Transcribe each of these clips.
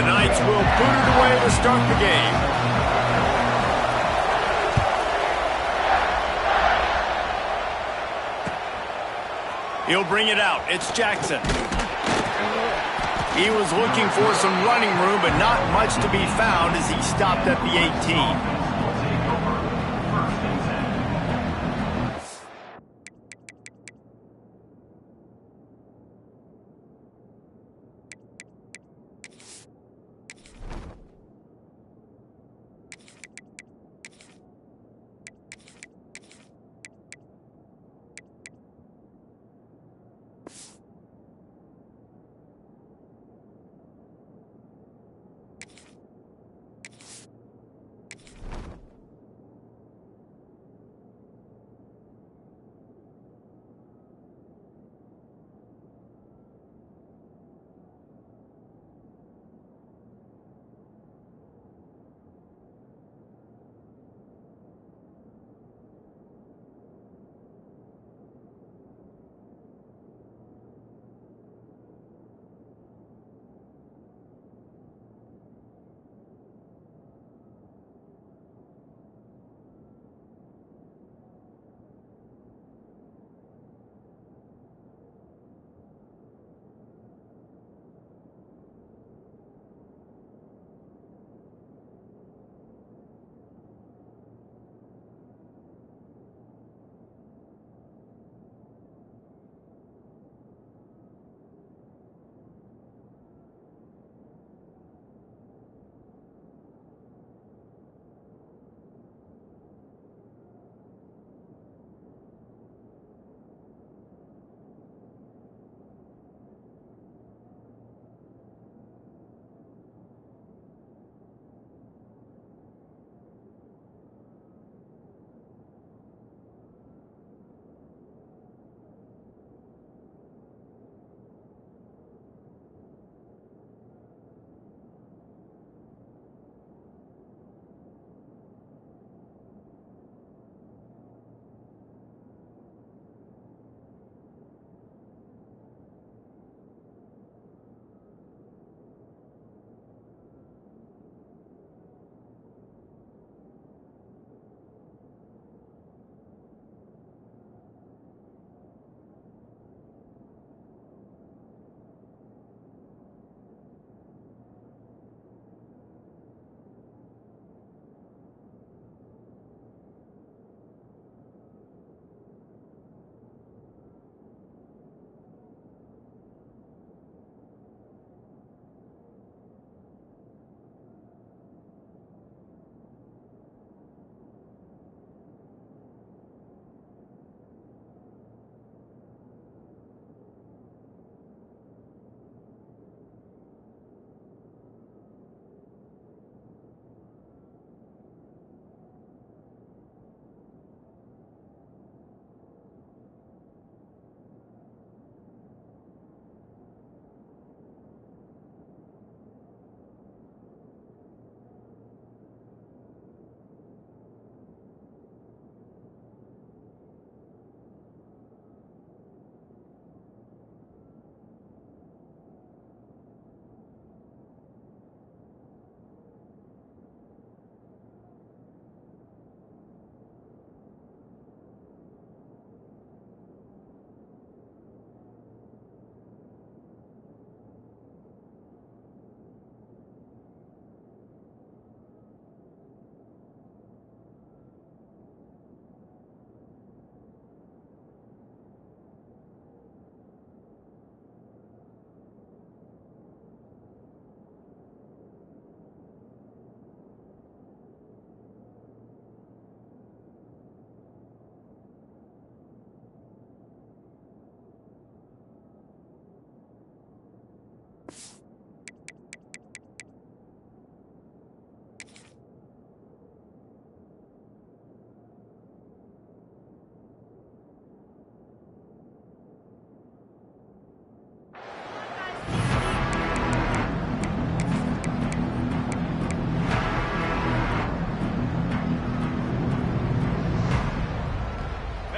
Knights will boot it away to start the game. He'll bring it out. It's Jackson. He was looking for some running room, but not much to be found as he stopped at the 18.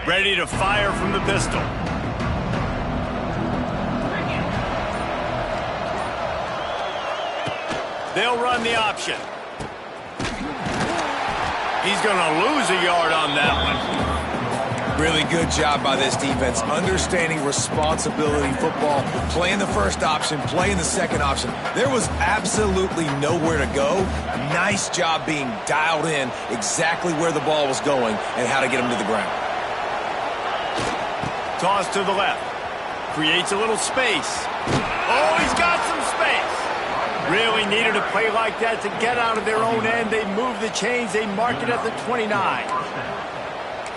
Ready to fire from the pistol. They'll run the option. He's going to lose a yard on that one. Really good job by this defense, understanding responsibility football, playing the first option, playing the second option. There was absolutely nowhere to go. Nice job being dialed in exactly where the ball was going and how to get him to the ground. Toss to the left. Creates a little space. Oh, he's got some space. Really needed a play like that to get out of their own end. They move the chains. They mark it at the 29.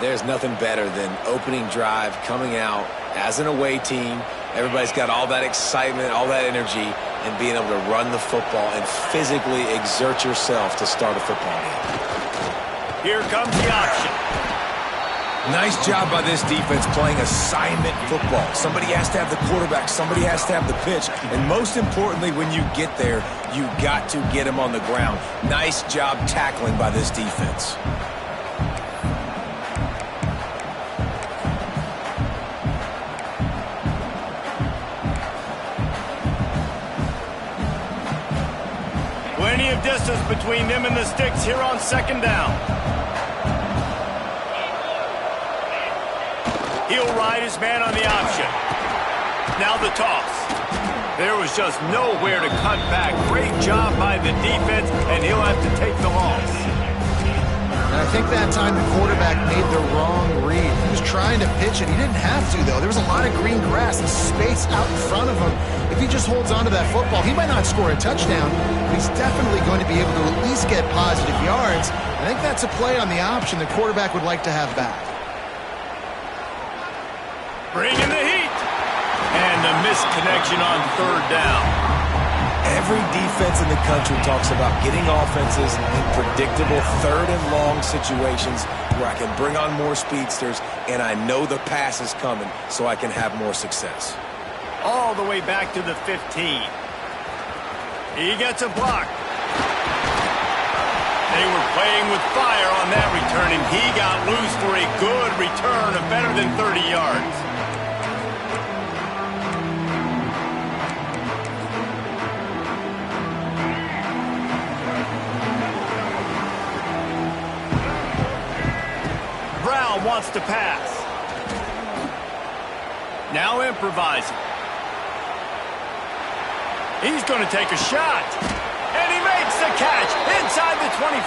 There's nothing better than opening drive, coming out as an away team. Everybody's got all that excitement, all that energy, and being able to run the football and physically exert yourself to start a football game. Here comes the option. Nice job by this defense playing assignment football. Somebody has to have the quarterback. Somebody has to have the pitch. And most importantly, when you get there, you got to get him on the ground. Nice job tackling by this defense. Plenty of distance between them and the sticks here on second down. He'll ride his man on the option. Now the toss. There was just nowhere to cut back. Great job by the defense, and he'll have to take the loss. And I think that time the quarterback made the wrong read. He was trying to pitch it. He didn't have to, though. There was a lot of green grass and space out in front of him. If he just holds on to that football, he might not score a touchdown, but he's definitely going to be able to at least get positive yards. I think that's a play on the option the quarterback would like to have back. Bringing the heat. And a missed connection on third down. Every defense in the country talks about getting offenses in predictable third and long situations where I can bring on more speedsters and I know the pass is coming so I can have more success. All the way back to the 15. He gets a block. They were playing with fire on that return, and he got loose for a good return of better than 30 yards. Brown wants to pass. Now improvising. He's going to take a shot. And he makes the catch inside the 25.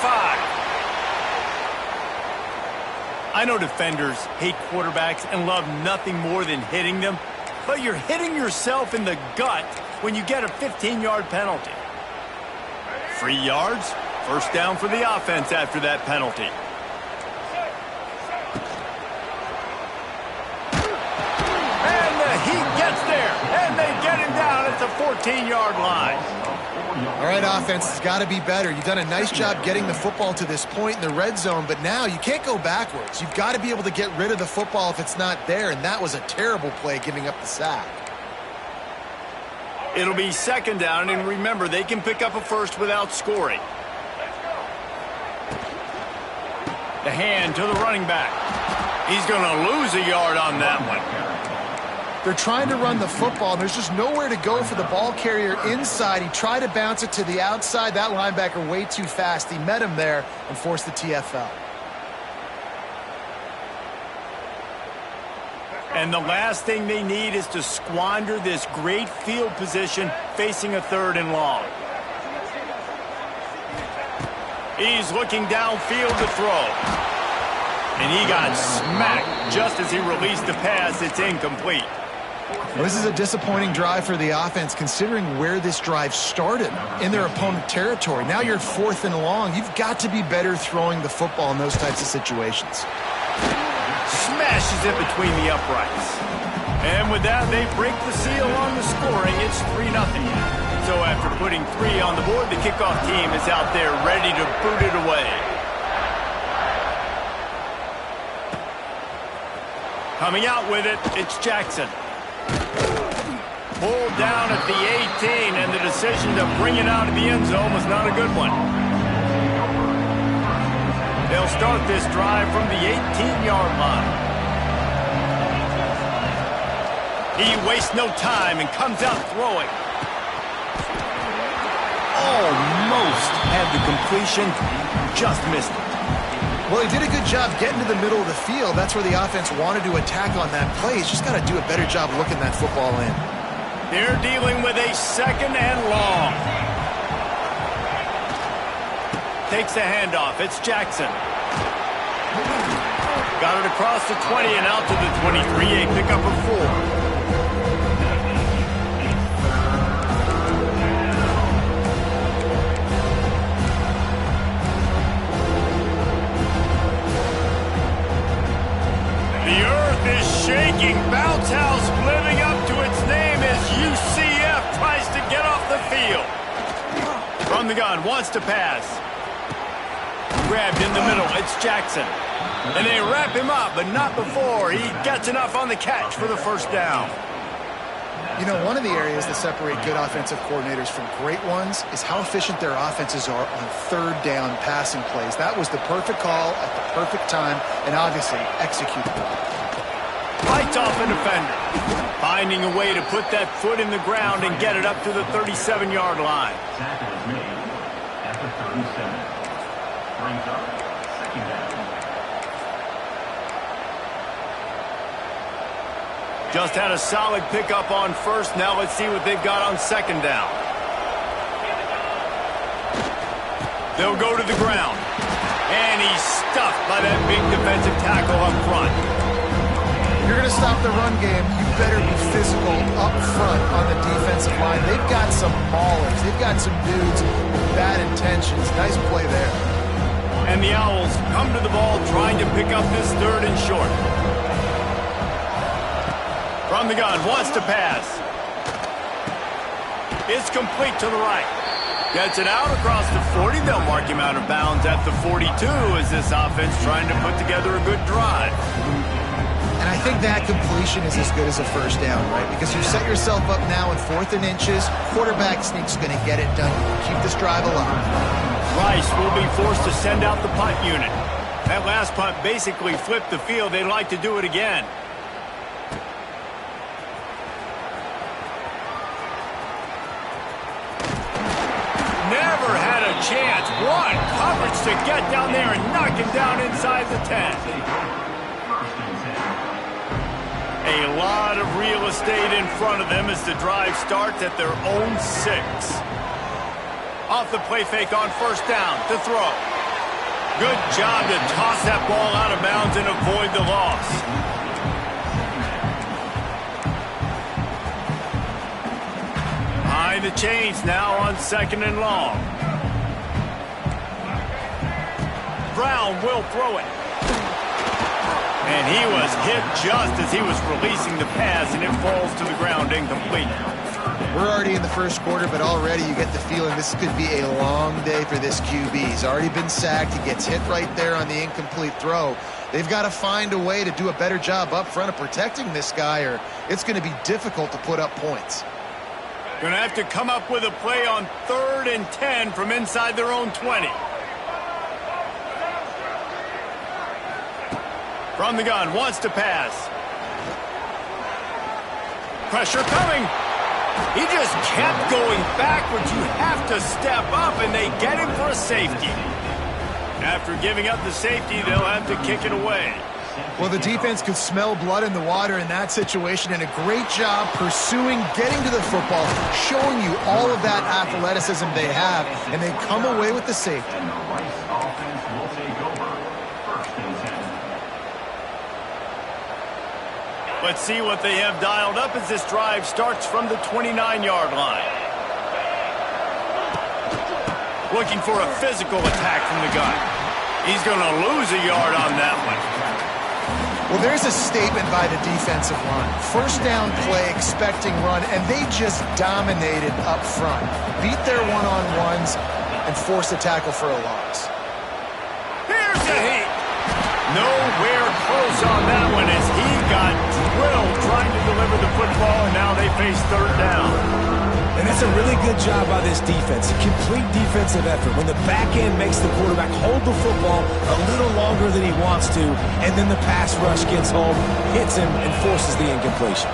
I know defenders hate quarterbacks and love nothing more than hitting them, but you're hitting yourself in the gut when you get a 15-yard penalty. 3 yards, first down for the offense after that penalty. He gets there, and they get him down at the 14-yard line. All right, offense has got to be better. You've done a nice job getting the football to this point in the red zone, but now you can't go backwards. You've got to be able to get rid of the football if it's not there, and that was a terrible play giving up the sack. It'll be second down, and remember, they can pick up a first without scoring. The hand to the running back. He's going to lose a yard on that one. They're trying to run the football, and there's just nowhere to go for the ball carrier inside. He tried to bounce it to the outside. That linebacker way too fast. He met him there and forced the TFL. And the last thing they need is to squander this great field position facing a third and long. He's looking downfield to throw. And he got smacked just as he released the pass. It's incomplete. This is a disappointing drive for the offense considering where this drive started in their opponent territory. Now you're 4th and long. You've got to be better throwing the football in those types of situations. Smashes it between the uprights. And with that, they break the seal on the scoring. It's 3-0. So after putting 3 on the board, the kickoff team is out there ready to boot it away. Coming out with it, it's Jackson. Pulled down at the 18, and the decision to bring it out of the end zone was not a good one. They'll start this drive from the 18-yard line. He wastes no time and comes out throwing. Oh, The completion just missed it. Well, he did a good job getting to the middle of the field. That's where the offense wanted to attack on that play. He's just got to do a better job looking that football in. They're dealing with a 2nd and long. Takes the handoff. It's Jackson. Got it across the 20 and out to the 23. A pickup of 4. The earth is shaking. Bounce house living up to its name as UCF tries to get off the field. From the gun, wants to pass. Grabbed in the middle, it's Jackson. And they wrap him up, but not before he gets enough on the catch for the first down. You know, one of the areas that separate good offensive coordinators from great ones is how efficient their offenses are on 3rd down passing plays. That was the perfect call at the perfect time and obviously executable. Fights off a defender. Finding a way to put that foot in the ground and get it up to the 37-yard line. Tackle is made at the 37. Brings up 2nd down. Just had a solid pickup on 1st. Now let's see what they've got on 2nd down. They'll go to the ground. And he's stuffed by that big defensive tackle up front. If you're going to stop the run game, you better be physical up front on the defensive line. They've got some maulers. They've got some dudes with bad intentions. Nice play there. And the Owls come to the ball trying to pick up this 3rd and short. From the gun, wants to pass. It's complete to the right. Gets it out across the 40. They'll mark him out of bounds at the 42 as this offense trying to put together a good drive. And I think that completion is as good as a 1st down, right? Because you set yourself up now in 4th and inches. Quarterback sneak's going to get it done. Keep this drive alive. Rice will be forced to send out the punt unit. That last punt basically flipped the field. They'd like to do it again. Never had a chance. What coverage to get down there and knock him down inside the 10. A lot of real estate in front of them as the drive starts at their own 6. Off the play fake on 1st down to throw. Good job to toss that ball out of bounds and avoid the loss. Behind the chains now on 2nd and long. Brown will throw it. And he was hit just as he was releasing the pass, and it falls to the ground incomplete. We're already in the 1st quarter, but already you get the feeling this could be a long day for this QB. He's already been sacked. He gets hit right there on the incomplete throw. They've got to find a way to do a better job up front of protecting this guy, or it's going to be difficult to put up points. Going to have to come up with a play on 3rd and 10 from inside their own 20. From the gun, wants to pass. Pressure coming. He just kept going backwards. You have to step up, and they get him for a safety. After giving up the safety, they'll have to kick it away. Well, the defense could smell blood in the water in that situation, and a great job pursuing, getting to the football, showing you all of that athleticism they have, and they come away with the safety. And the Rice offense will take over 1st and 10. Let's see what they have dialed up as this drive starts from the 29-yard line. Looking for a physical attack from the gun. He's going to lose a yard on that one. Well, there's a statement by the defensive line. 1st down play, expecting run, and they just dominated up front. Beat their one-on-ones and forced a tackle for a loss. Here's the heat. Nowhere close on that one as he got drilled trying to deliver the football, and now they face 3rd down. And that's a really good job by this defense. A complete defensive effort. When the back end makes the quarterback hold the football a little longer than he wants to, and then the pass rush gets home, hits him, and forces the incompletion.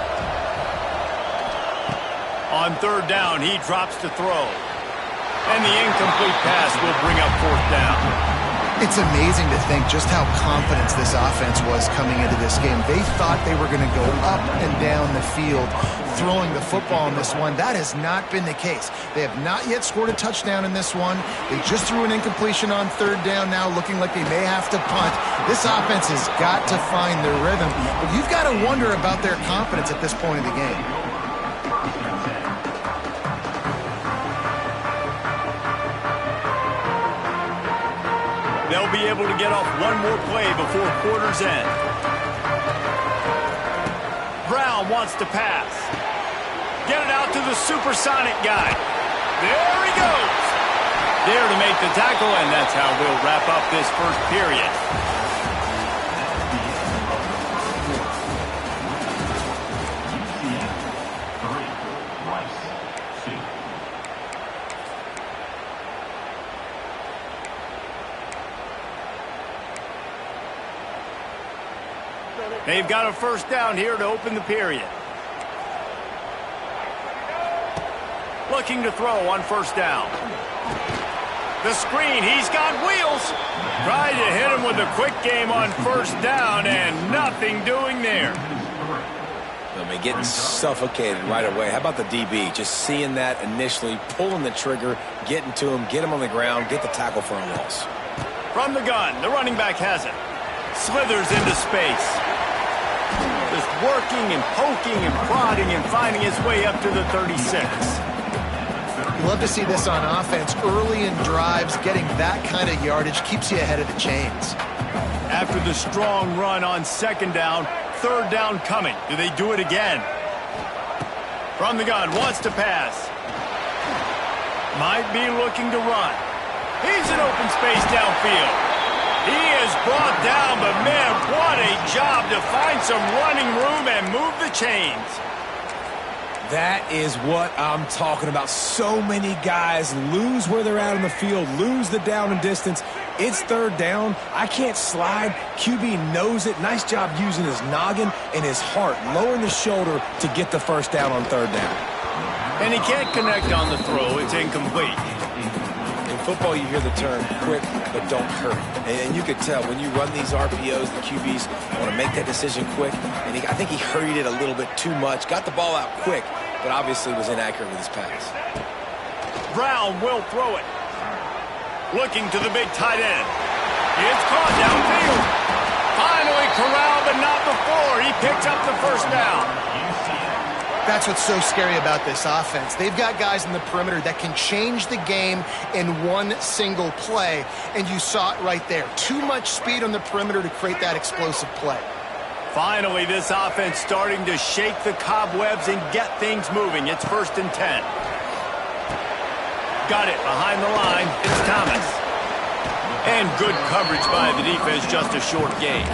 On 3rd down, he drops to throw. And the incomplete pass will bring up fourth down. It's amazing to think just how confident this offense was coming into this game. They thought they were going to go up and down the field throwing the football in this one. That has not been the case. They have not yet scored a touchdown in this one. They just threw an incompletion on third down now, looking like they may have to punt. This offense has got to find their rhythm. But you've got to wonder about their confidence at this point of the game. They'll be able to get off one more play before quarter's end. Brown wants to pass. Get it out to the supersonic guy. There he goes. There to make the tackle, and that's how we'll wrap up this first period. They've got a first down here to open the period. Looking to throw on first down. The screen, he's got wheels. Tried to hit him with a quick game on first down, and nothing doing there. I mean, getting suffocated right away. How about the DB? Just seeing that initially, pulling the trigger, getting to him, get him on the ground, get the tackle for a loss. From the gun, the running back has it. Slithers into space. Just working and poking and prodding and finding his way up to the 36. You love to see this on offense. Early in drives, getting that kind of yardage keeps you ahead of the chains. After the strong run on second down, third down coming. Do they do it again? From the gun, wants to pass. Might be looking to run. He's in open space downfield. He is brought down, but man, what a job to find some running room and move the chains. That is what I'm talking about. So many guys lose where they're at on the field, lose the down and distance. It's third down. I can't slide. QB knows it. Nice job using his noggin and his heart, lowering the shoulder to get the first down on third down. And he can't connect on the throw. It's incomplete. In football, you hear the term quick but don't hurry. And you could tell when you run these RPOs, the QBs want to make that decision quick. And I think he hurried it a little bit too much. Got the ball out quick, but obviously was inaccurate with his pass. Brown will throw it. Looking to the big tight end. It's caught downfield. Finally corralled, but not before. He picks up the first down. That's what's so scary about this offense. They've got guys in the perimeter that can change the game in one single play, and you saw it right there. Too much speed on the perimeter to create that explosive play. Finally, this offense starting to shake the cobwebs and get things moving. It's 1st and 10. Got it behind the line. It's Thomas. And good coverage by the defense, just a short gain.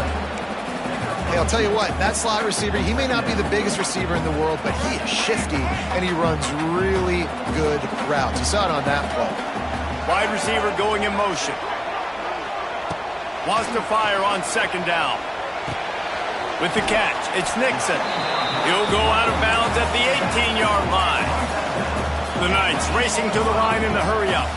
Hey, I'll tell you what, that slot receiver, he may not be the biggest receiver in the world, but he is shifty, and he runs really good routes. You saw it on that play. Wide receiver going in motion. Wants to fire on second down. With the catch, it's Nixon. He'll go out of bounds at the 18-yard line. The Knights racing to the line in the hurry-up.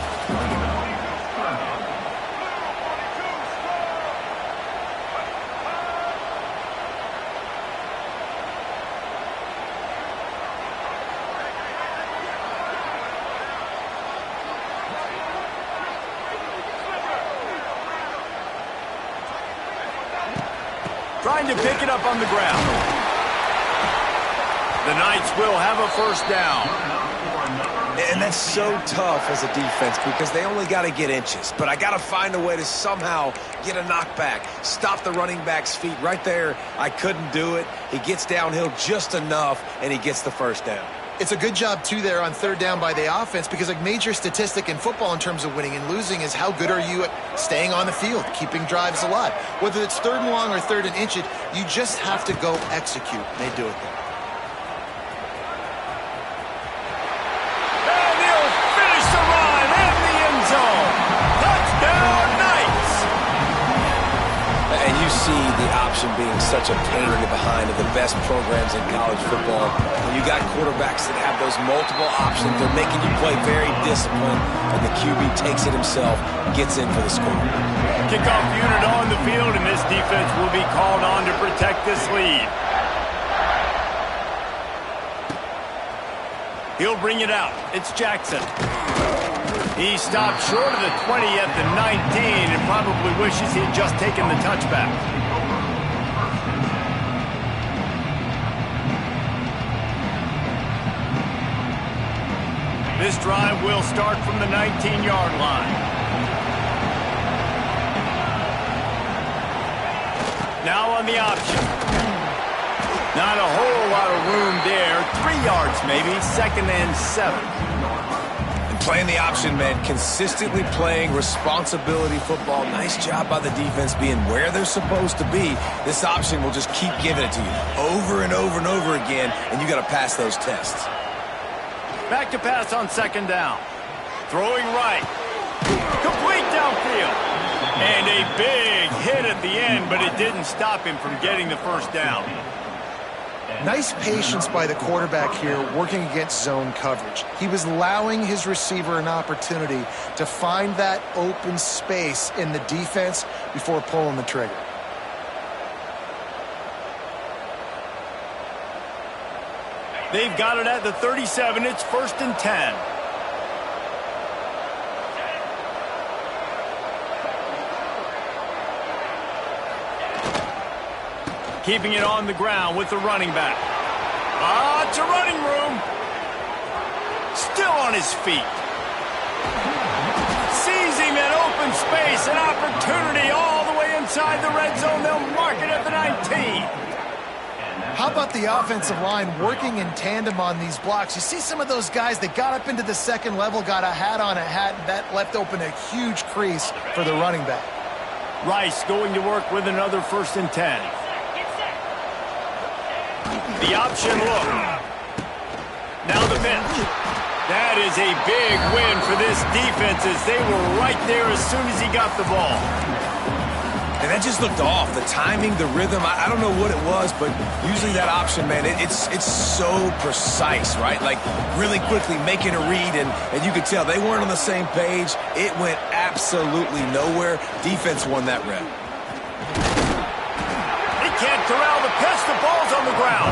Trying to pick it up on the ground. The Knights will have a first down. And that's so tough as a defense because they only got to get inches. But I got to find a way to somehow get a knockback, stop the running back's feet right there. I couldn't do it. He gets downhill just enough, and he gets the first down. It's a good job, too, there on third down by the offense because a major statistic in football in terms of winning and losing is how good are you at staying on the field, keeping drives alive. Whether it's third and long or third and inch it, you just have to go execute. They do it there. And he'll finish the run in the end zone. Touchdown, Knights! And you see the option being such a pain in the behind of the best programs in college football. When you got quarterbacks that have those multiple options, they're making you play very disciplined, and the QB takes it himself, gets in for the score. Kickoff unit on the field, and this defense will be called on to protect this lead. He'll bring it out. It's Jackson. He stopped short of the 20 at the 19 and probably wishes he had just taken the touchback. This drive will start from the 19-yard line. Now on the option. Not a whole lot of room there. 3 yards maybe, 2nd and 7. Playing the option, man, consistently playing responsibility football. Nice job by the defense being where they're supposed to be. This option will just keep giving it to you over and over and over again, and you got to pass those tests. Back to pass on 2nd down. Throwing right. Complete downfield. And a big hit at the end, but it didn't stop him from getting the first down. Nice patience by the quarterback here working against zone coverage. He was allowing his receiver an opportunity to find that open space in the defense before pulling the trigger. They've got it at the 37. It's 1st and 10. Keeping it on the ground with the running back. Lots of running room. Still on his feet. Sees him in open space. An opportunity all the way inside the red zone. They'll mark it at the 19. How about the offensive line working in tandem on these blocks? You see some of those guys that got up into the second level, got a hat on a hat, and that left open a huge crease for the running back. Rice going to work with another 1st and 10. The option look. Now the pitch. That is a big win for this defense as they were right there as soon as he got the ball. And that just looked off. The timing, the rhythm, I don't know what it was, but usually that option, man, it's so precise, right? Like really quickly making a read, and you could tell they weren't on the same page. It went absolutely nowhere. Defense won that rep. Can't corral the pitch. The ball's on the ground.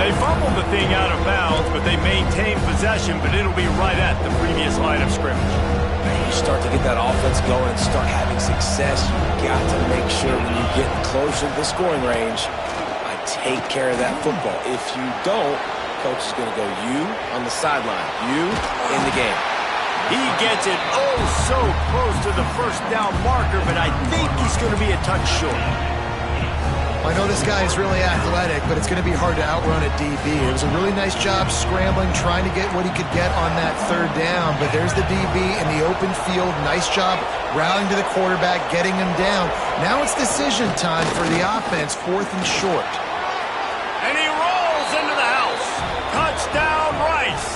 They fumbled the thing out of bounds, but they maintain possession, but it'll be right at the previous line of scrimmage. You start to get that offense going and start having success, you got to make sure when you get closer to the scoring range, I take care of that football. If you don't, coach is going to go you on the sideline, you in the game. He gets it oh so close to the first down marker, but I think he's going to be a touch short. I know this guy is really athletic, but it's going to be hard to outrun a DB. It was a really nice job scrambling, trying to get what he could get on that 3rd down. But there's the DB in the open field. Nice job rallying to the quarterback, getting him down. Now it's decision time for the offense, 4th and short. And he rolls into the house. Touchdown, Rice.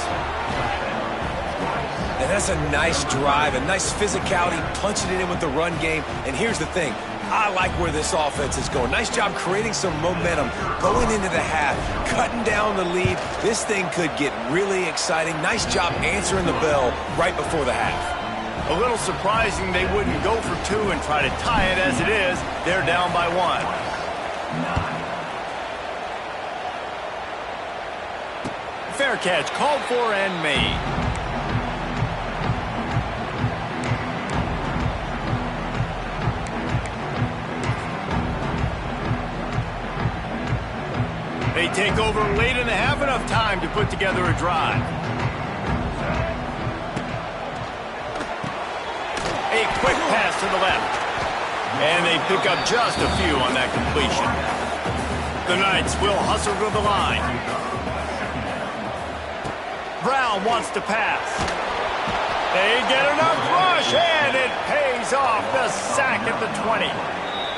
And that's a nice drive, a nice physicality, punching it in with the run game. And here's the thing. I like where this offense is going. Nice job creating some momentum, going into the half, cutting down the lead. This thing could get really exciting. Nice job answering the bell right before the half. A little surprising they wouldn't go for 2 and try to tie it. As it is, they're down by 1. Fair catch called for and made. They take over late and have enough time to put together a drive. A quick pass to the left. And they pick up just a few on that completion. The Knights will hustle to the line. Brown wants to pass. They get enough rush, and it pays off. The sack at the 20.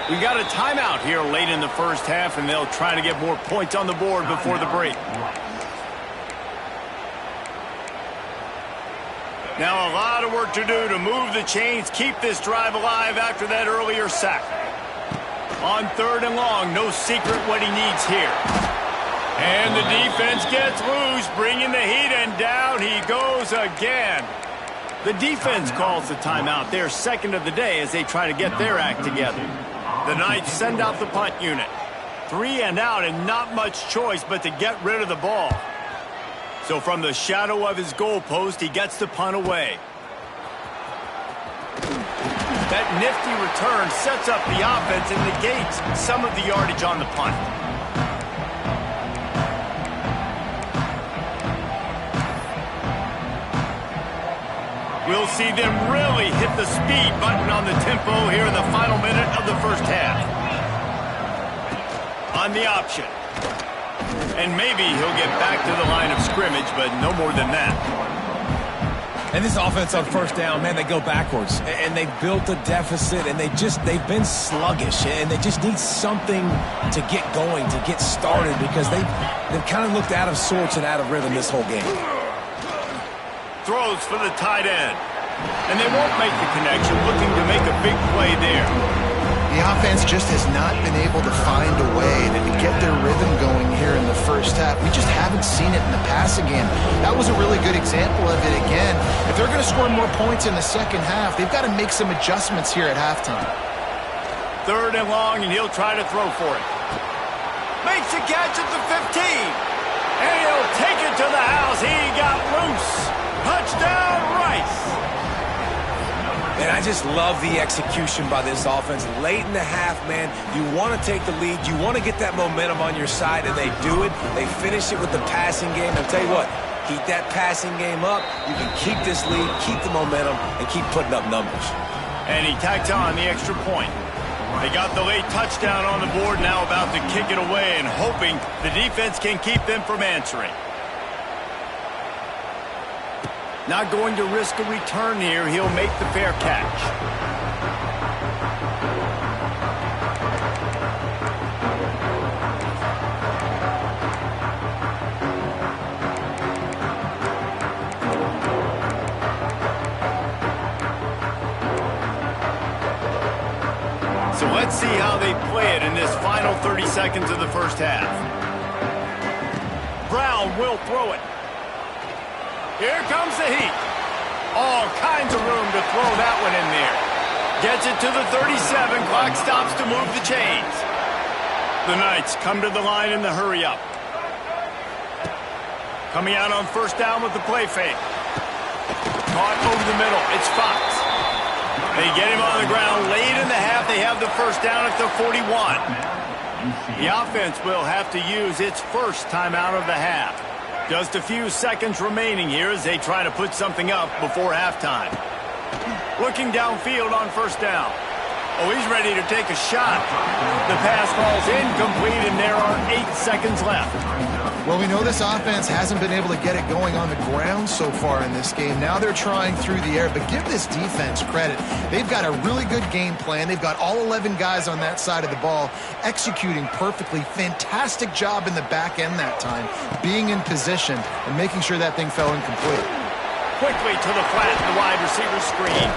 We got a timeout here late in the first half, and they'll try to get more points on the board before the break. Now a lot of work to do to move the chains, keep this drive alive after that earlier sack. On 3rd and long, no secret what he needs here. And the defense gets loose, bringing the heat, and down he goes again. The defense calls the timeout, their second of the day, as they try to get their act together. The Knights send out the punt unit. 3 and out, and not much choice but to get rid of the ball. So from the shadow of his goalpost, he gets the punt away. That nifty return sets up the offense and negates some of the yardage on the punt. We'll see them really hit the speed button on the tempo here in the final minute of the first half. On the option. And maybe he'll get back to the line of scrimmage, but no more than that. And this offense on 1st down, man, they go backwards. And they built a deficit, and they've been sluggish. And they just need something to get going, to get started, because they've kind of looked out of sorts and out of rhythm this whole game. Throws for the tight end. And they won't make the connection, looking to make a big play there. The offense just has not been able to find a way to get their rhythm going here in the first half. We just haven't seen it in the passing game. That was a really good example of it again. If they're going to score more points in the second half, they've got to make some adjustments here at halftime. 3rd and long, and he'll try to throw for it. Makes a catch at the 15. And he'll take it to the house. He got loose. Touchdown, Rice. And I just love the execution by this offense. Late in the half, man, you want to take the lead. You want to get that momentum on your side, and they do it. They finish it with the passing game. I'll tell you what, keep that passing game up. You can keep this lead, keep the momentum, and keep putting up numbers. And he tacks on the extra point. They got the late touchdown on the board, now about to kick it away and hoping the defense can keep them from answering. Not going to risk a return here. He'll make the fair catch. So let's see how they play it in this final 30 seconds of the first half. Brown will throw it. Here comes the heat. All kinds of room to throw that one in there. Gets it to the 37. Clock stops to move the chains. The Knights come to the line in the hurry-up. Coming out on 1st down with the play fake. Caught over the middle. It's Fox. They get him on the ground. Late in the half, they have the 1st down at the 41. The offense will have to use its first timeout of the half. Just a few seconds remaining here as they try to put something up before halftime. Looking downfield on 1st down. Oh, he's ready to take a shot. The pass falls incomplete, and there are 8 seconds left. Well, we know this offense hasn't been able to get it going on the ground so far in this game. Now they're trying through the air, but give this defense credit. They've got a really good game plan. They've got all 11 guys on that side of the ball executing perfectly. Fantastic job in the back end that time, being in position and making sure that thing fell incomplete. Quickly to the flat, the wide receiver screen.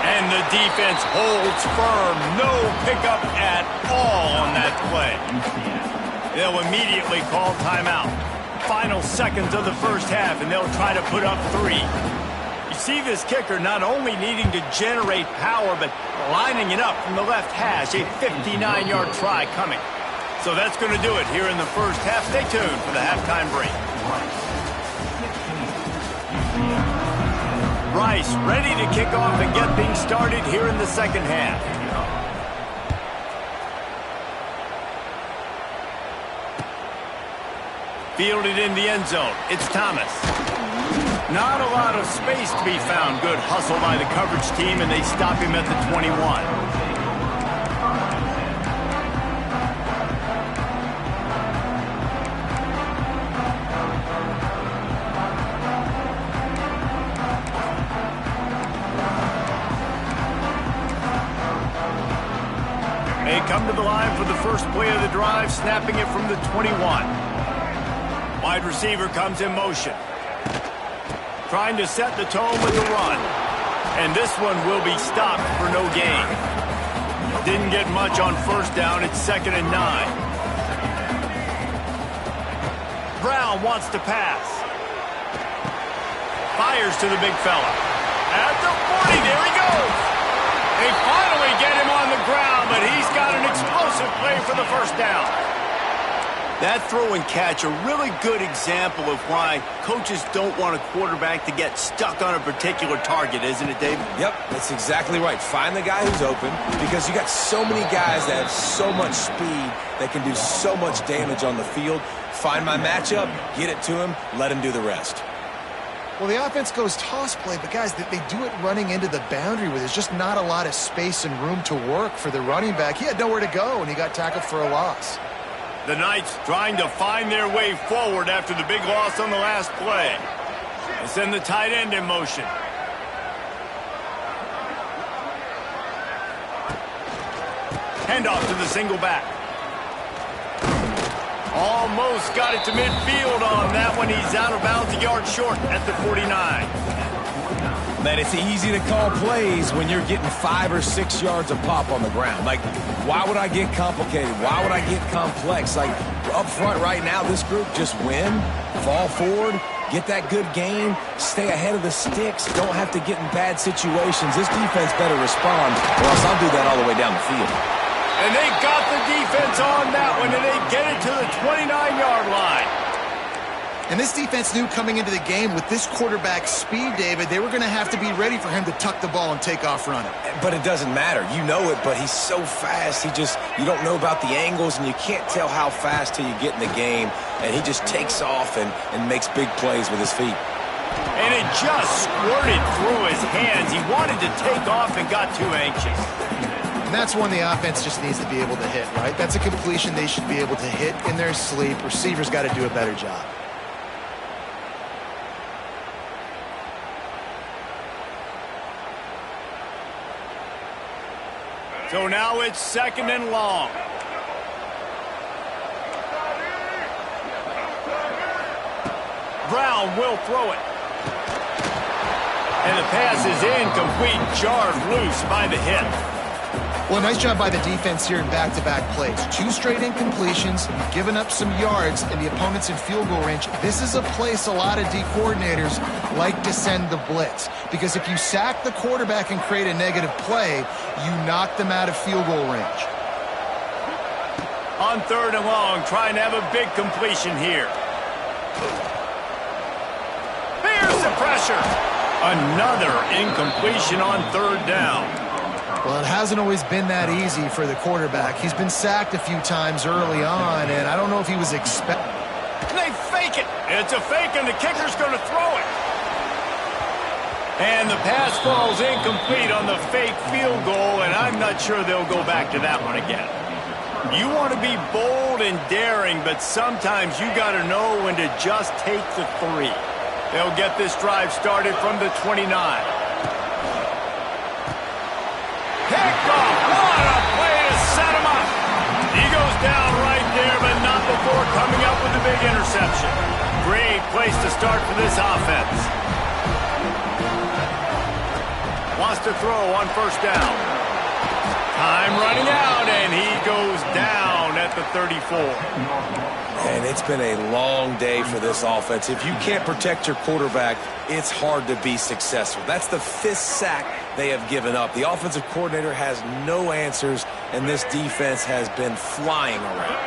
And the defense holds firm. No pickup at all on that play. They'll immediately call timeout. Final seconds of the first half, and they'll try to put up 3. You see this kicker not only needing to generate power, but lining it up from the left hash. A 59-yard try coming. So that's going to do it here in the first half. Stay tuned for the halftime break. Rice ready to kick off and get things started here in the second half. Fielded in the end zone. It's Thomas. Not a lot of space to be found. Good hustle by the coverage team, and they stop him at the 21. They come to the line for the first play of the drive, snapping it from the 21. Wide receiver comes in motion. Trying to set the tone with the run. And this one will be stopped for no gain. Didn't get much on first down. It's 2nd and 9. Brown wants to pass. Fires to the big fella. At the 40, there he goes. They finally get him on the ground, but he's got an explosive play for the first down. That throw and catch, a really good example of why coaches don't want a quarterback to get stuck on a particular target, isn't it, David? Yep, that's exactly right. Find the guy who's open, because you got so many guys that have so much speed that can do so much damage on the field. Find my matchup, get it to him, let him do the rest. Well, the offense goes toss play, but guys, they do it running into the boundary where there's just not a lot of space and room to work for the running back. He had nowhere to go, and he got tackled for a loss. The Knights trying to find their way forward after the big loss on the last play. They send the tight end in motion. Handoff to the single back. Almost got it to midfield on that one. He's out of bounds, a yard short at the 49. Man, it's easy to call plays when you're getting 5 or 6 yards a pop on the ground. Like, why would I get complicated? Why would I get complex? Like, up front right now, this group just win, fall forward, get that good game, stay ahead of the sticks, don't have to get in bad situations. This defense better respond, or else I'll do that all the way down the field. And they got the defense on that one, and they get it to the 29-yard line. And this defense knew coming into the game with this quarterback's speed, David, they were going to have to be ready for him to tuck the ball and take off running. But it doesn't matter. You know it, but he's so fast. You don't know about the angles, and you can't tell how fast till you get in the game. And he just takes off and makes big plays with his feet. And it just squirted through his hands. He wanted to take off and got too anxious. And that's one the offense just needs to be able to hit, right? That's a completion they should be able to hit in their sleep. Receivers got to do a better job. So now it's 2nd and long. Brown will throw it. And the pass is incomplete, jarred loose by the hit. Well, nice job by the defense here in back-to-back plays. 2 straight incompletions, giving up some yards, and the opponent's in field goal range. This is a place a lot of D coordinators like to send the blitz, because if you sack the quarterback and create a negative play, you knock them out of field goal range. On 3rd and long, trying to have a big completion here. Here's the pressure. Another incompletion on 3rd down. Well, it hasn't always been that easy for the quarterback. He's been sacked a few times early on, and I don't know if he was expecting. They fake it. It's a fake, and the kicker's going to throw it. And the pass falls incomplete on the fake field goal, and I'm not sure they'll go back to that one again. You want to be bold and daring, but sometimes you got to know when to just take the 3. They'll get this drive started from the 29. Picked off. What a play to set him up. He goes down right there, but not before coming up with a big interception. Great place to start for this offense. Wants to throw on 1st down. Time running out, and he goes down at the 34. And it's been a long day for this offense. If you can't protect your quarterback, it's hard to be successful. That's the 5th sack they have given up. The offensive coordinator has no answers, and this defense has been flying around.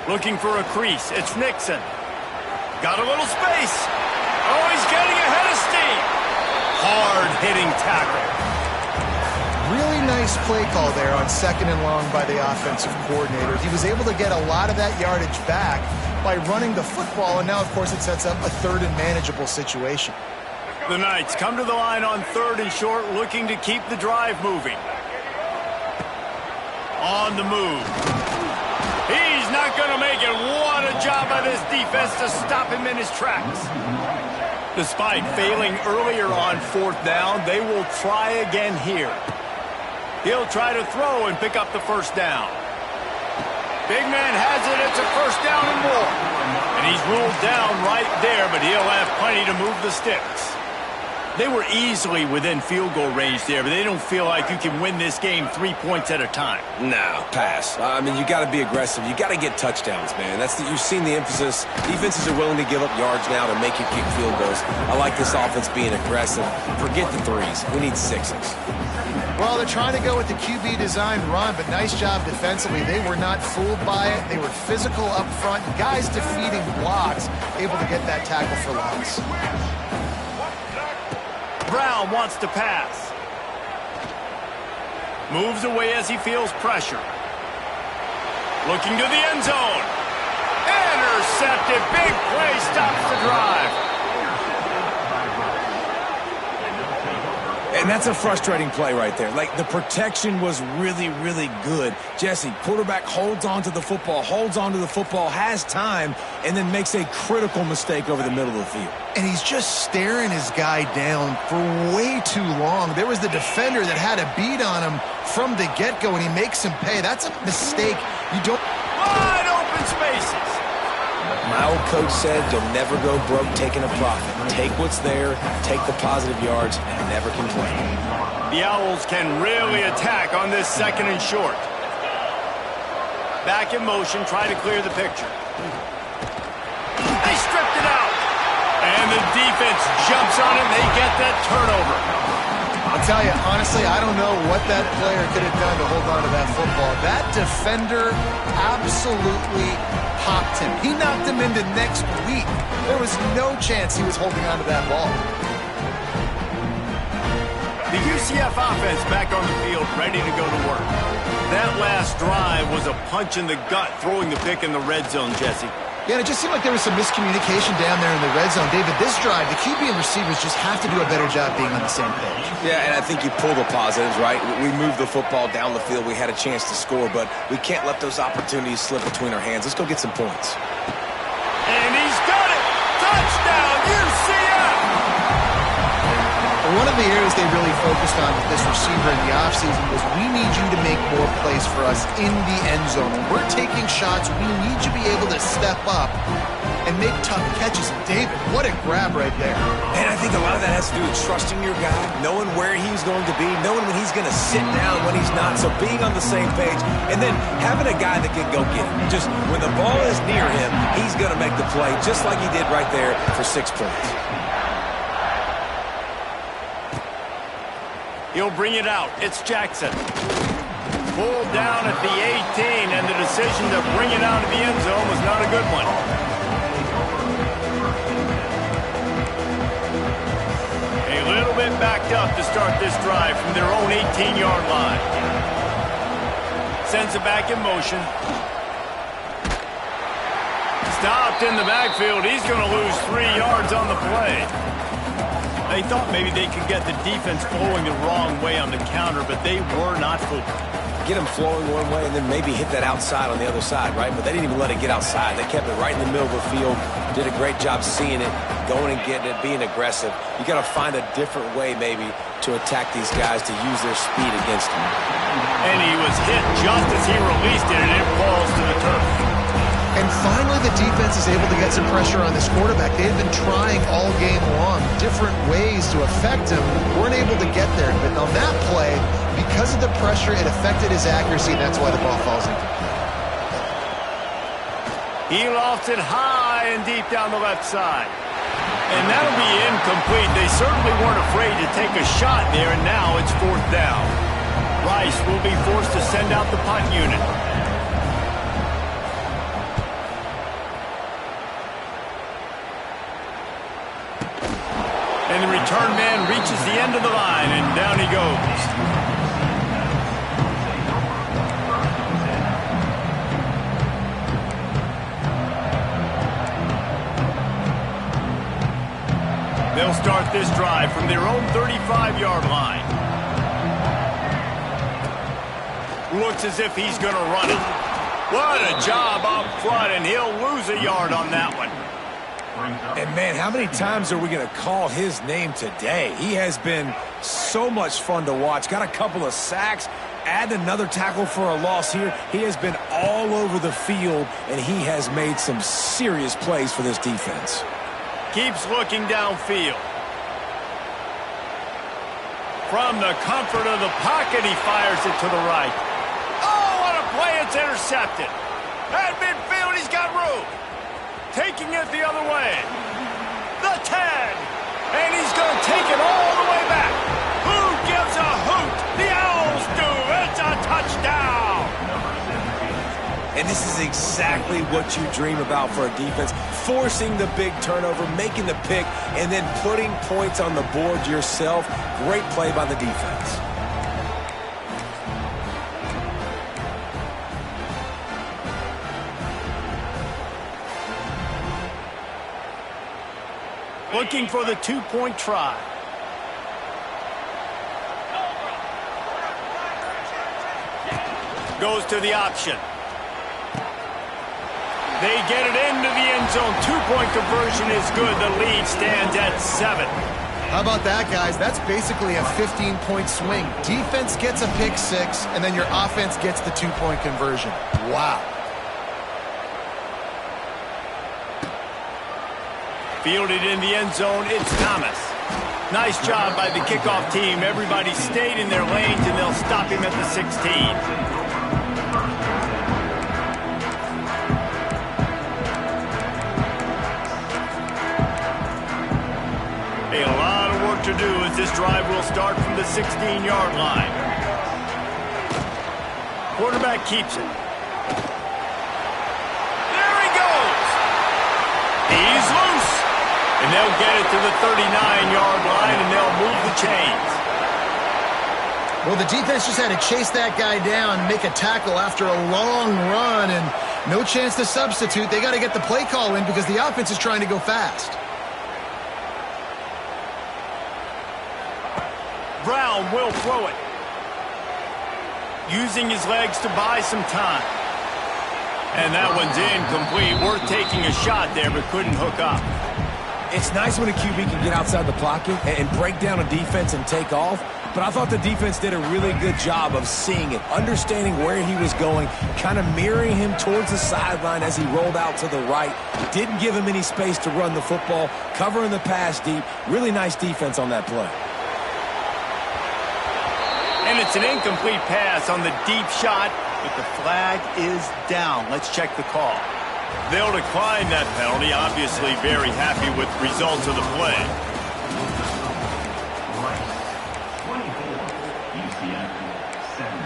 Looking for a crease. It's Nixon. Got a little space. Oh, he's getting ahead of steam. Hard-hitting tackle. Really nice play call there on 2nd and long by the offensive coordinator. He was able to get a lot of that yardage back by running the football, and now, of course, it sets up a 3rd and manageable situation. The Knights come to the line on 3rd and short, looking to keep the drive moving. On the move. He's not going to make it. What a job by this defense to stop him in his tracks. Despite failing earlier on 4th down, they will try again here. He'll try to throw and pick up the 1st down. Big man has it. It's a 1st down and more. And he's ruled down right there, but he'll have plenty to move the sticks. They were easily within field goal range there, but they don't feel like you can win this game 3 points at a time. No, pass. I mean, you got to be aggressive. You got to get touchdowns, man. You've seen the emphasis. Defenses are willing to give up yards now to make you kick field goals. I like this offense being aggressive. Forget the threes. We need sixes. Well, they're trying to go with the QB design run, but nice job defensively. They were not fooled by it. They were physical up front. Guys defeating blocks, able to get that tackle for loss. Brown wants to pass. Moves away as he feels pressure. Looking to the end zone. Intercepted. Big play stops the drive. And that's a frustrating play right there. Like, the protection was really, really good. Jesse, quarterback holds on to the football, has time, and then makes a critical mistake over the middle of the field. And he's just staring his guy down for way too long. There was the defender that had a beat on him from the get-go, and he makes him pay. That's a mistake. You don't... Wide open spaces. My old coach said you'll never go broke taking a profit. Take what's there, take the positive yards, and never complain. The Owls can really attack on this 2nd and short. Back in motion, try to clear the picture. They stripped it out. And the defense jumps on it, and they get that turnover. I'll tell you, honestly, I don't know what that player could have done to hold on to that football. That defender absolutely popped him. He knocked him into next week. There was no chance he was holding on to that ball. The UCF offense back on the field, ready to go to work. That last drive was a punch in the gut, throwing the pick in the red zone, Jesse. Yeah, and it just seemed like there was some miscommunication down there in the red zone. David, this drive, the QB and receivers just have to do a better job being on the same page. Yeah, and I think you pull the positives, right? We moved the football down the field. We had a chance to score, but we can't let those opportunities slip between our hands. Let's go get some points. And he's got it! Touchdown, UCF! One of the areas they really focused on with this receiver in the offseason was we need you to make more plays for us in the end zone. When we're taking shots, we need you to be able to step up and make tough catches. And David, what a grab right there. And I think a lot of that has to do with trusting your guy, knowing where he's going to be, knowing when he's going to sit down, when he's not. So being on the same page, and then having a guy that can go get it. Just when the ball is near him, he's going to make the play, just like he did right there for 6 points. He'll bring it out. It's Jackson. Pulled down at the 18, and the decision to bring it out of the end zone was not a good one. A little bit backed up to start this drive from their own 18-yard line. Sends it back in motion. Stopped in the backfield. He's going to lose 3 yards on the play. They thought maybe they could get the defense flowing the wrong way on the counter, but they were not fooled. Get them flowing one way and then maybe hit that outside on the other side, right? But they didn't even let it get outside. They kept it right in the middle of the field, did a great job seeing it, going and getting it, being aggressive. You got to find a different way maybe to attack these guys to use their speed against them. And he was hit just as he released it, and it falls to the turf. And finally, the defense is able to get some pressure on this quarterback. They had been trying all game long different ways to affect him. Weren't able to get there. But on that play, because of the pressure, it affected his accuracy, and that's why the ball falls incomplete. He lofts it high and deep down the left side. And that'll be incomplete. They certainly weren't afraid to take a shot there, and now it's 4th down. Rice will be forced to send out the punt unit. And the return man reaches the end of the line, and down he goes. They'll start this drive from their own 35-yard line. Looks as if he's going to run it. What a job up front, and he'll lose a yard on that one. And, man, how many times are we going to call his name today? He has been so much fun to watch. Got a couple of sacks, add another tackle for a loss here. He has been all over the field, and he has made some serious plays for this defense. Keeps looking downfield. From the comfort of the pocket, he fires it to the right. Oh, what a play. It's intercepted. At midfield, he's got room. Taking it the other way. The 10. And he's going to take it all the way back. Who gives a hoot? The Owls do. It's a touchdown. And this is exactly what you dream about for a defense. Forcing the big turnover, making the pick, and then putting points on the board yourself. Great play by the defense. Looking for the two-point try. Goes to the option. They get it into the end zone. Two-point conversion is good. The lead stands at 7. How about that, guys? That's basically a 15-point swing. Defense gets a pick 6, and then your offense gets the two-point conversion. Wow. Fielded in the end zone, it's Thomas. Nice job by the kickoff team. Everybody stayed in their lanes, and they'll stop him at the 16. A lot of work to do as this drive will start from the 16-yard line. Quarterback keeps it. There he goes. He's loose. And they'll get it to the 39-yard line, and they'll move the chains. Well, the defense just had to chase that guy down and make a tackle after a long run, and no chance to substitute. They got to get the play call in because the offense is trying to go fast. Brown will throw it. Using his legs to buy some time. And that one's incomplete. Worth taking a shot there, but couldn't hook up. It's nice when a QB can get outside the pocket and break down a defense and take off, but I thought the defense did a really good job of seeing it, understanding where he was going, kind of mirroring him towards the sideline as he rolled out to the right. Didn't give him any space to run the football, covering the pass deep. Really nice defense on that play. And it's an incomplete pass on the deep shot, but the flag is down. Let's check the call. They'll decline that penalty, obviously very happy with the results of the play. 24, UCF 17.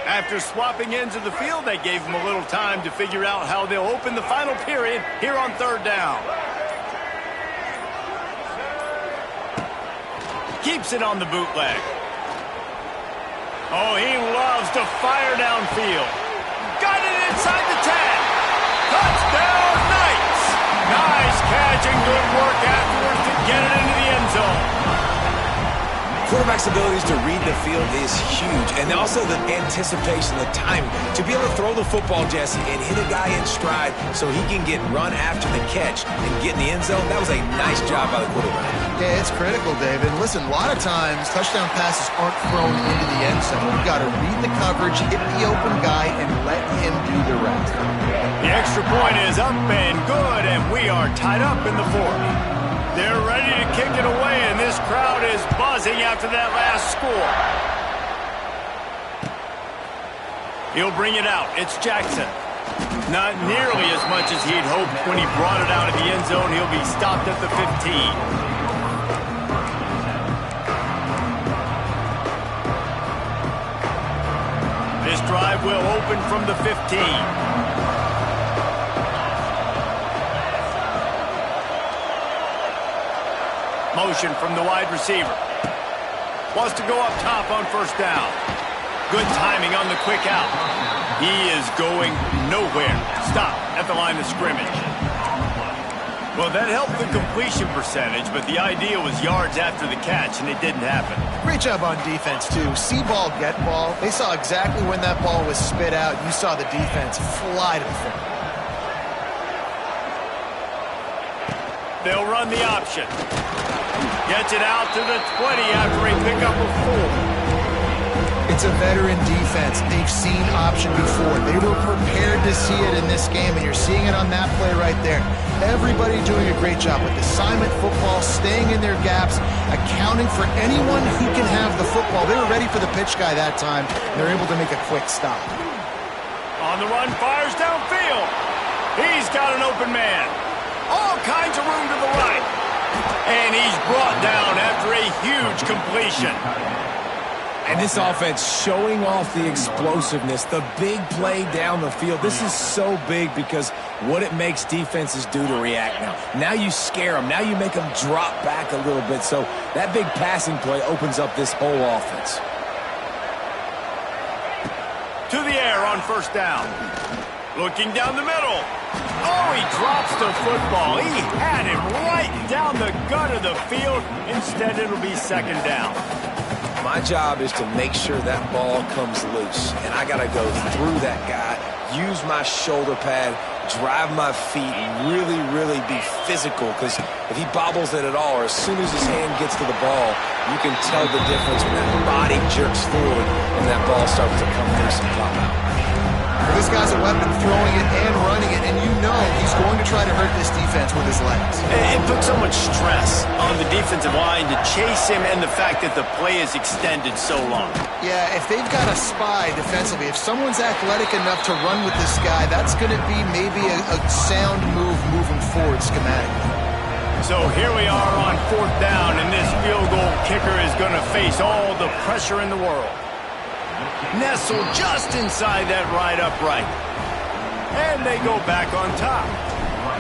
After swapping ends of the field, they gave them a little time to figure out how they'll open the final period here on third down. Keeps it on the bootleg. Oh, he loves to fire downfield. Got it inside the 10. Touchdown, Knights. Nice catch and good work afterwards to get it into the end zone. Quarterback's abilities to read the field is huge, and also the anticipation, the timing. To be able to throw the football, Jesse, and hit a guy in stride so he can get run after the catch and get in the end zone, that was a nice job by the quarterback. Yeah, it's critical, David. Listen, a lot of times touchdown passes aren't thrown into the end zone. You've got to read the coverage, hit the open guy, and let him do the rest. The extra point is up and good, and we are tied up in the fourth. They're ready to kick it away, and this crowd is buzzing after that last score. He'll bring it out. It's Jackson. Not nearly as much as he'd hoped when he brought it out of the end zone. He'll be stopped at the 15. This drive will open from the 15. Motion from the wide receiver. Wants to go up top on first down. Good timing on the quick out. He is going nowhere. Stop at the line of scrimmage. Well, that helped the completion percentage, but the idea was yards after the catch, and it didn't happen. Great job on defense, too. See ball, get ball. They saw exactly when that ball was spit out. You saw the defense fly to the front. They'll run the option. Gets it out to the 20 after a pickup of 4. It's a veteran defense. They've seen option before. They were prepared to see it in this game, and you're seeing it on that play right there. Everybody doing a great job with assignment football, staying in their gaps, accounting for anyone who can have the football. They were ready for the pitch guy that time, and they're able to make a quick stop. On the run, fires downfield. He's got an open man. All kinds of room to the right. And he's brought down after a huge completion. And this offense showing off the explosiveness, the big play down the field. This is so big because what it makes defenses do to react now. Now you scare them. Now you make them drop back a little bit. So that big passing play opens up this whole offense. To the air on first down. Looking down the middle. Oh, he drops the football. He had him right down the gut of the field. Instead, it'll be second down. My job is to make sure that ball comes loose, and I got to go through that guy, use my shoulder pad, drive my feet, and really be physical, because if he bobbles it at all, or as soon as his hand gets to the ball, you can tell the difference when that body jerks forward and that ball starts to come loose and pop out. This guy's a weapon, throwing it and running it, and you know he's going to try to hurt this defense with his legs. It puts so much stress on the defensive line to chase him, and the fact that the play is extended so long. Yeah, if they've got a spy defensively, if someone's athletic enough to run with this guy, that's going to be maybe a sound move moving forward schematically. So here we are on fourth down, and this field goal kicker is going to face all the pressure in the world. Nestled just inside that right upright. And they go back on top.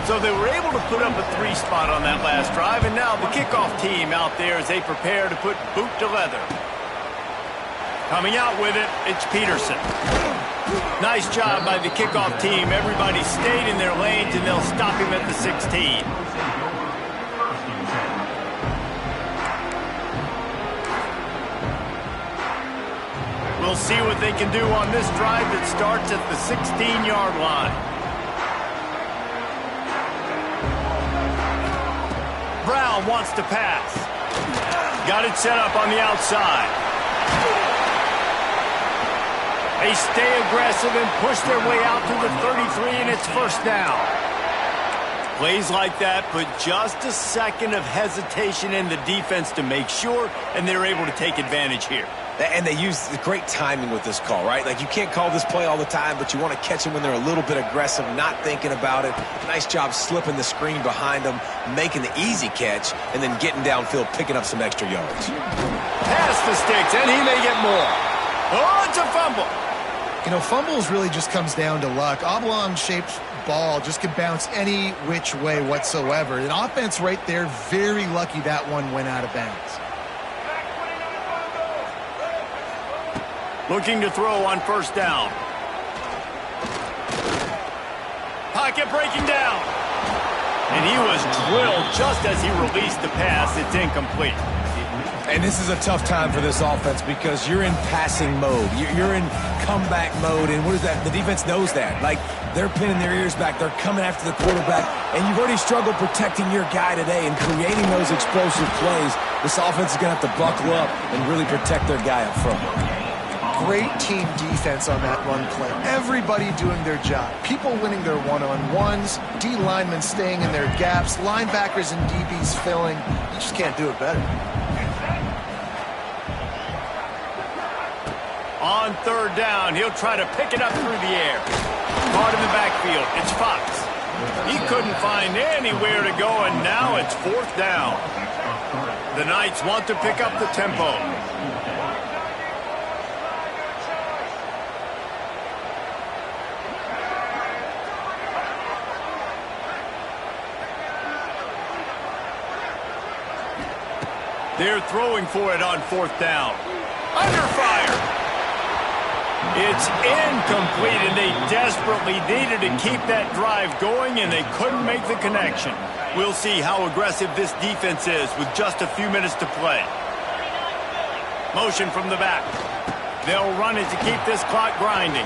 So they were able to put up a 3-spot on that last drive, and now the kickoff team out there as they prepare to put boot to leather. Coming out with it, it's Peterson. Nice job by the kickoff team. Everybody stayed in their lanes, and they'll stop him at the 16. We'll see what they can do on this drive that starts at the 16-yard line. Brown wants to pass. Got it set up on the outside. They stay aggressive and push their way out to the 33, and it's first down. Plays like that put just a second of hesitation in the defense to make sure, and they're able to take advantage here. And they use the great timing with this call, right? Like, you can't call this play all the time, but you want to catch them when they're a little bit aggressive, not thinking about it. Nice job slipping the screen behind them, making the easy catch, and then getting downfield, picking up some extra yards. Pass the sticks, and he may get more. Oh, it's a fumble. You know, fumbles really just comes down to luck. Oblong-shaped ball just can bounce any which way whatsoever. An offense right there, very lucky that one went out of bounds. Looking to throw on first down. Pocket breaking down. And he was drilled just as he released the pass. It's incomplete. And this is a tough time for this offense because you're in passing mode. You're in comeback mode, and what is that? The defense knows that. Like, they're pinning their ears back. They're coming after the quarterback, and you've already struggled protecting your guy today and creating those explosive plays. This offense is going to have to buckle up and really protect their guy up front. Great team defense on that run play. Everybody doing their job. People winning their one-on-ones, D linemen staying in their gaps, linebackers and DBs filling. You just can't do it better. On third down, he'll try to pick it up through the air. Caught in the backfield, it's Fox. He couldn't find anywhere to go, and now it's fourth down. The Knights want to pick up the tempo. They're throwing for it on fourth down. Under fire. It's incomplete, and they desperately needed to keep that drive going, and they couldn't make the connection. We'll see how aggressive this defense is with just a few minutes to play. Motion from the back. They'll run it to keep this clock grinding.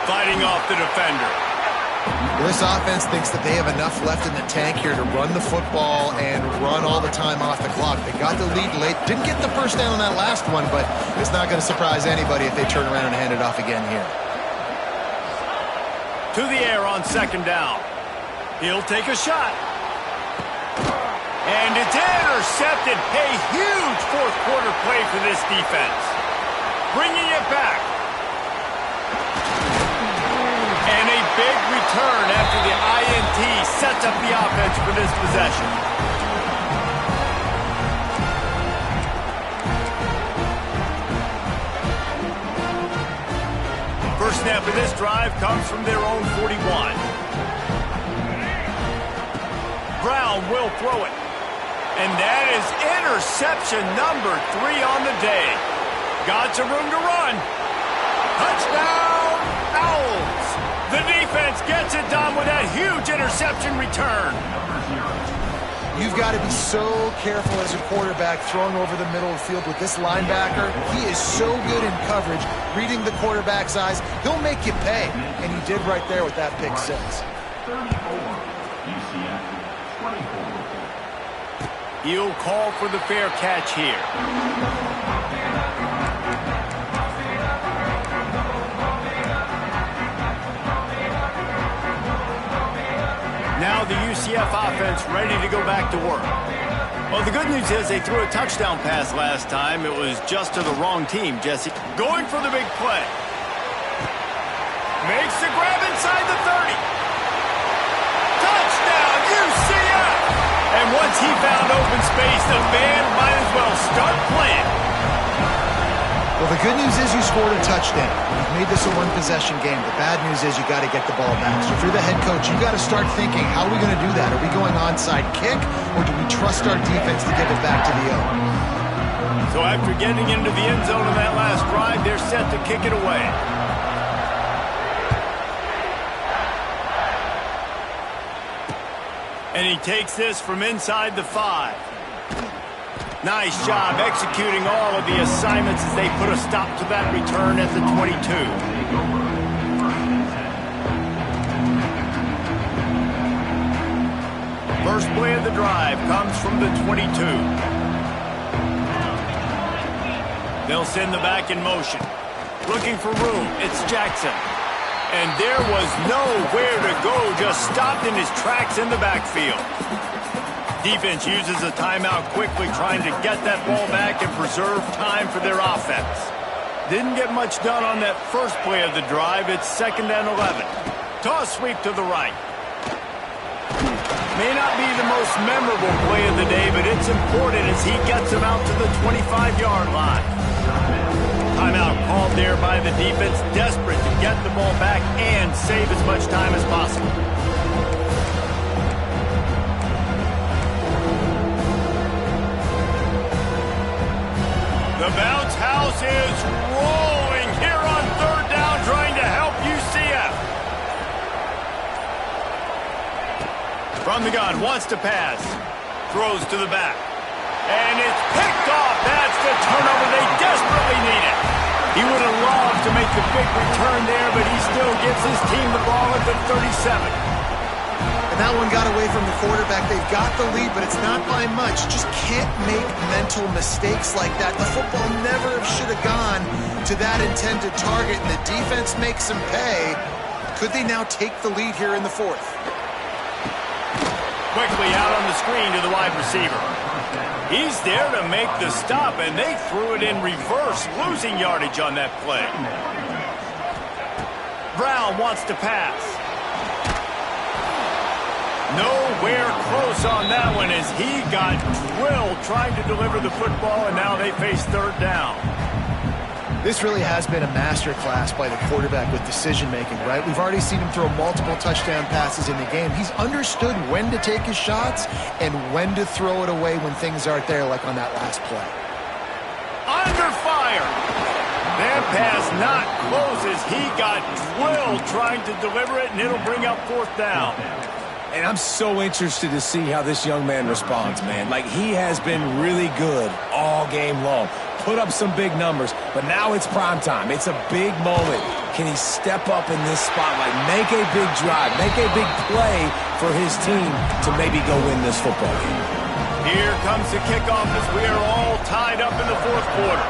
Fighting off the defender. Well, this offense thinks that they have enough left in the tank here to run the football and run all the time off the clock. They got the lead late. Didn't get the first down on that last one, but it's not going to surprise anybody if they turn around and hand it off again here. To the air on second down. He'll take a shot. And it's intercepted. A huge fourth quarter play for this defense. Bringing it back. And a big return after the INT sets up the offense for this possession. First snap of this drive comes from their own 41. Brown will throw it. And that is interception number 3 on the day. Got some room to run. Touchdown, Owls. The defense gets it done with that huge interception return. You've got to be so careful as a quarterback throwing over the middle of the field with this linebacker. He is so good in coverage, reading the quarterback's eyes. He'll make you pay, and he did right there with that pick 6. 34, UCF 24. He'll call for the fair catch here. Now the UCF offense ready to go back to work. Well, the good news is they threw a touchdown pass last time. It was just to the wrong team, Jesse. Going for the big play. Makes the grab inside the 30. Touchdown, UCF! And once he found open space, the band might as well start playing. Well, the good news is you scored a touchdown. You've made this a one-possession game. The bad news is you got to get the ball back. So if you're the head coach, you got to start thinking, how are we going to do that? Are we going onside kick, or do we trust our defense to give it back to the O? So after getting into the end zone on that last drive, they're set to kick it away. And he takes this from inside the 5. Nice job executing all of the assignments as they put a stop to that return at the 22. First play of the drive comes from the 22. They'll send the back in motion. Looking for room. It's Jackson. And there was nowhere to go, just stopped in his tracks in the backfield. Defense uses a timeout quickly, trying to get that ball back and preserve time for their offense. Didn't get much done on that first play of the drive. It's 2nd and 11. Toss sweep to the right. May not be the most memorable play of the day, but it's important as he gets him out to the 25-yard line. Timeout called there by the defense, desperate to get the ball back and save as much time as possible. The bounce house is rolling here on 3rd down, trying to help UCF. From the gun, wants to pass. Throws to the back. And it's picked off. That's the turnover they desperately needed. He would have loved to make the big return there, but he still gives his team the ball at the 37. And that one got away from the quarterback. They've got the lead, but it's not by much. Just can't make mental mistakes like that. The football never should have gone to that intended target, and the defense makes them pay. Could they now take the lead here in the 4th? Quickly out on the screen to the wide receiver. He's there to make the stop, and they threw it in reverse, losing yardage on that play. Brown wants to pass. Nowhere close on that one as he got drilled trying to deliver the football, and now they face 3rd down. This really has been a masterclass by the quarterback with decision-making, right? We've already seen him throw multiple touchdown passes in the game. He's understood when to take his shots and when to throw it away when things aren't there, like on that last play. Under fire! That pass not close as he got drilled trying to deliver it, and it'll bring up 4th down. And I'm so interested to see how this young man responds, man. Like, he has been really good all game long. put up some big numbers, but now it's prime time. It's a big moment. Can he step up in this spotlight, make a big drive, make a big play for his team to maybe go win this football game? Here comes the kickoff as we are all tied up in the fourth quarter.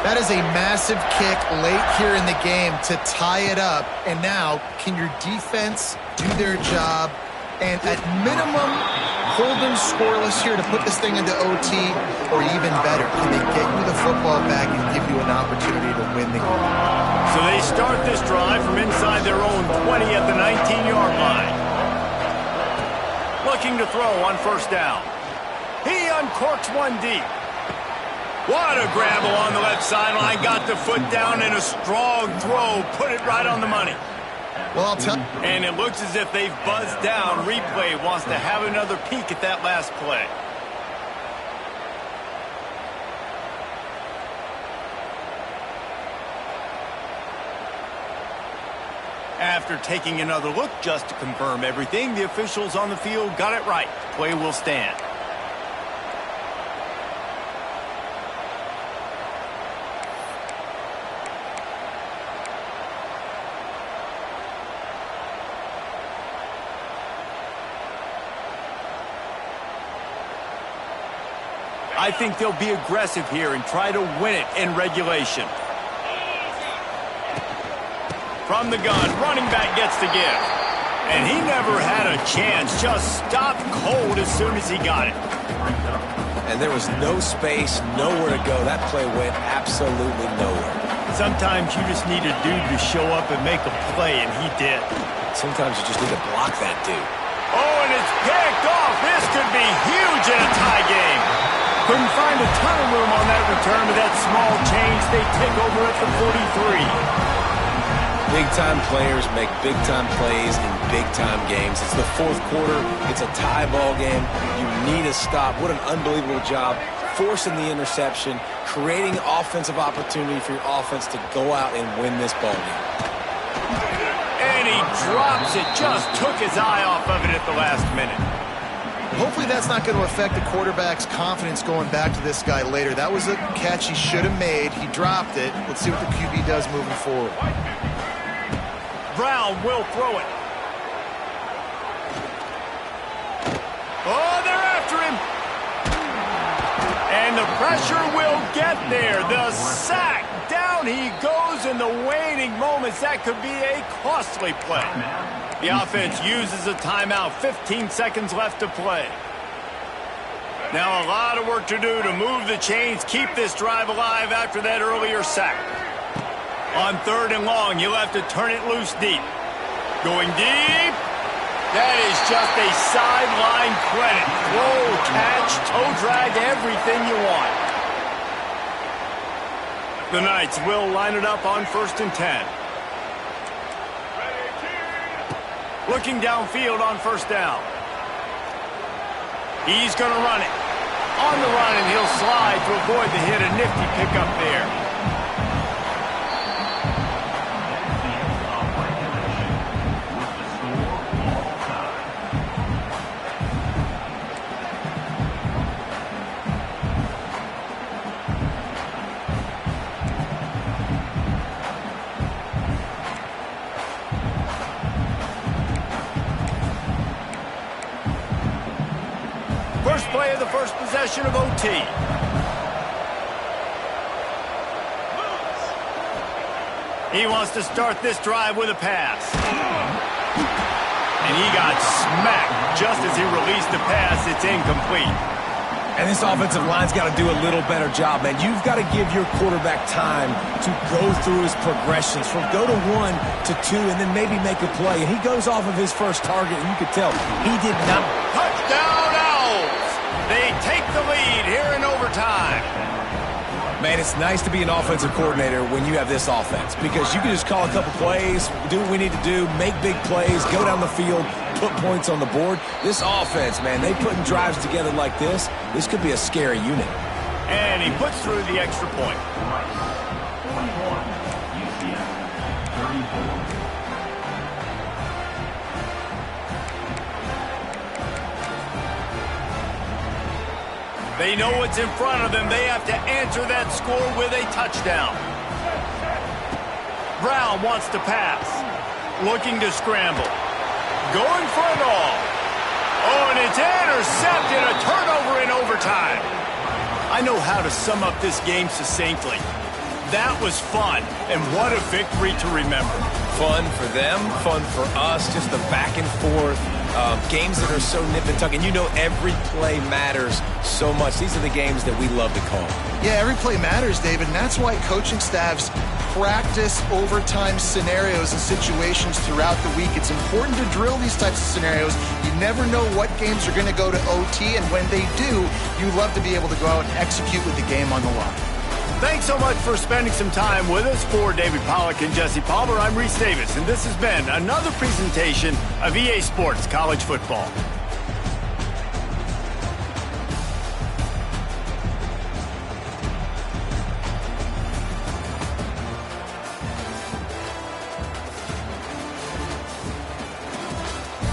That is a massive kick late here in the game to tie it up. And now, can your defense do their job and at minimum hold them scoreless here to put this thing into OT, or even better, can they get you the football back and give you an opportunity to win the game? So they start this drive from inside their own 20 at the 19-yard line. Looking to throw on first down. He uncorks one deep. What a grab along the left sideline. Got the foot down in a strong throw. Put it right on the money. Well, I'll tell you. And it looks as if they've buzzed down. Replay wants to have another peek at that last play. After taking another look just to confirm everything, the officials on the field got it right. Play will stand. I think they'll be aggressive here and try to win it in regulation. From the gun, running back gets the give. And he never had a chance, just stopped cold as soon as he got it. And there was no space, nowhere to go. That play went absolutely nowhere. Sometimes you just need a dude to show up and make a play, and he did. Sometimes you just need to block that dude. Oh, and it's picked off. This could be huge in a tie game. Couldn't find a ton of room on that return with that small change. They take over at the 43. Big-time players make big-time plays in big-time games. It's the fourth quarter. It's a tie ball game. You need a stop. What an unbelievable job forcing the interception, creating offensive opportunity for your offense to go out and win this ball game. And he drops it. Just took his eye off of it at the last minute. Hopefully that's not going to affect the quarterback's confidence going back to this guy later. That was a catch he should have made. He dropped it. Let's see what the QB does moving forward. Brown will throw it. Oh, they're after him. And the pressure will get there. The sack. Down he goes in the waning moments. That could be a costly play. The offense uses a timeout. 15 seconds left to play. Now a lot of work to do to move the chains, keep this drive alive after that earlier sack. On third and long, you'll have to turn it loose deep. Going deep. That is just a sideline credit. Throw, catch, toe drag, everything you want. The Knights will line it up on 1st and 10. Looking downfield on first down. He's going to run it. On the run, and he'll slide to avoid the hit. A nifty pickup there. First play of the first possession of OT. He wants to start this drive with a pass. And he got smacked just as he released the pass. It's incomplete. And this offensive line's got to do a little better job, man. You've got to give your quarterback time to go through his progressions from go to 1 to 2 and then maybe make a play. And he goes off of his first target, and you could tell he did not. Touchdown Owls! They take the lead here in overtime. Man, it's nice to be an offensive coordinator when you have this offense because you can just call a couple plays, do what we need to do, make big plays, go down the field, put points on the board. This offense, man, they putting drives together like this. This could be a scary unit. And he puts through the extra point. 21, UCF, 34. They know what's in front of them. They have to answer that score with a touchdown. Brown wants to pass. Looking to scramble. Going for it all. Oh, and it's intercepted. A turnover in overtime. I know how to sum up this game succinctly. That was fun, and what a victory to remember. Fun for them, fun for us, just the back and forth, games that are so nip and tuck. And you know every play matters so much. These are the games that we love to call. Yeah, every play matters, David, and that's why coaching staffs practice overtime scenarios and situations throughout the week. It's important to drill these types of scenarios. You never know what games are going to go to OT, and when they do, you love to be able to go out and execute with the game on the line. Thanks so much for spending some time with us. For David Pollack and Jesse Palmer, I'm Reese Davis, and this has been another presentation of EA Sports College Football.